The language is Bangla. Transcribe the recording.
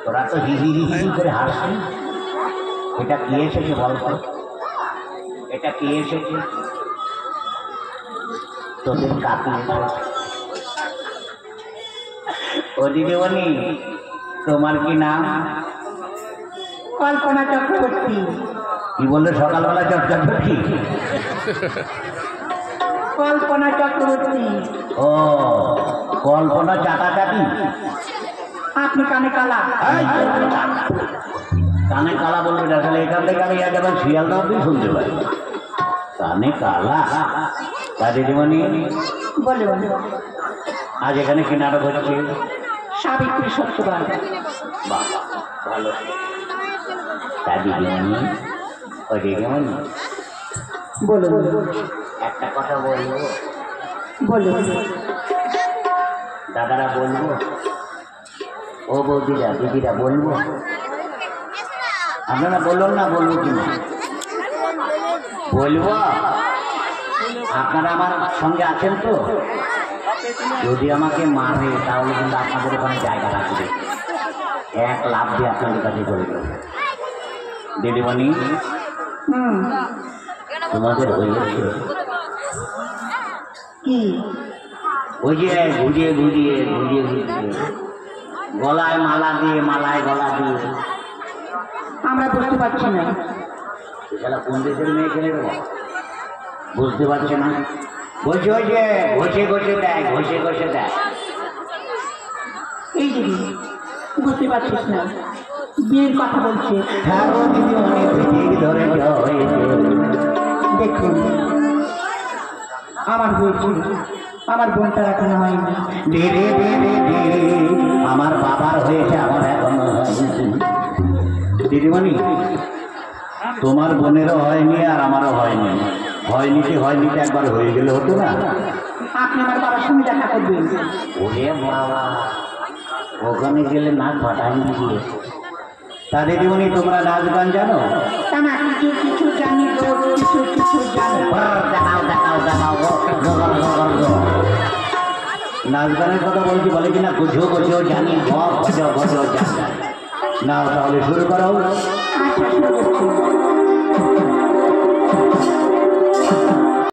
তোরা তো হি হি হি হি করে হাসছিস। এটা কি এসেছে বলতো? এটা কি এসেছে? তোদের কাকি এসেছে। ও দিদিমণি, তোমার কি নাম? কল্পনা চক্রবর্তী। কি বললো সকালবেলা? চক্রবর্তী? কল্পনা চক্রবর্তী। ও, কল্পনা চাটাচাটি। আপনি কানে কালা। কানে কালা বলবে না, আসলে এখান থেকে আমি একেবারে শিয়ালদা অব্দি শুনতে পাই। কানে কালা? তা দিদিমণি বলে আজ এখানে কি নাটক হচ্ছে? সাবিত্রী সত্যবান। বাহ, ভালো। তা দিদিমণি, ও দিদিমণি বলুন। একটা কথা বলবো? বলুন। দাদারা বলবো? ও বৌদিরা, দিদিরা বলবো? আপনারা বলুন না, বলবো কিনা? বলবো। আপনারা আমার সঙ্গে আছেন তো? যদি আমাকে মারে তাহলে কিন্তু আপনাদের ওখানে জায়গা রাখবে, এক লাভ দিয়ে আপনাদের কাছে করে দেবো। দিদিমণি, তোমাদের হয়েছে কি? ওই যে ঘুরিয়ে ঘুরিয়ে ঘুরিয়ে ঘুরিয়ে গলায় মালা দিয়ে, মালায় গলা দিয়ে। আমরা বুঝতে পারছি না। এছাড়া কোন দেশের মেয়ে ছেলে বুঝতে পারছে না? বলছে ওই যে ঘষে ঘষে দেয়, ঘষে ঘষে দেয়। এই দিদি বুঝতে পারছিস না, বিয়ের কথা বলছে। হ্যাঁ গো দিদিমণি, ঠিক ধরে দেখুন, আমার হয়েছিল, আমার বোনটার এখনো হয়নি। ধীরে ধীরে ধীরে আমার বাবার হয়েছে, আমার এখনো হয়নি। দিদিমণি, তোমার বোনেরও হয়নি আর আমারও হয়নি। হয়নিতে হয়নিতে একবার হয়ে গেলে হতো না? আপনি আমার বাবার সঙ্গে দেখা করবেন। ওরে বাবা, ওখানে গেলে নাক ফাটাই দিয়ে। তা দিদিমণি, তোমরা নাচ গান জানো? তা না, কিছু কিছু জানি গো, কিছু কিছু জানি। দেখাও দেখাও দেখাও। নাচ গানের কথা বলছি, বলে কিনা গোঝো গোঝো জানি, গজো গজো জানি। নাও তাহলে শুরু করো। আচ্ছা, শুরু করছি।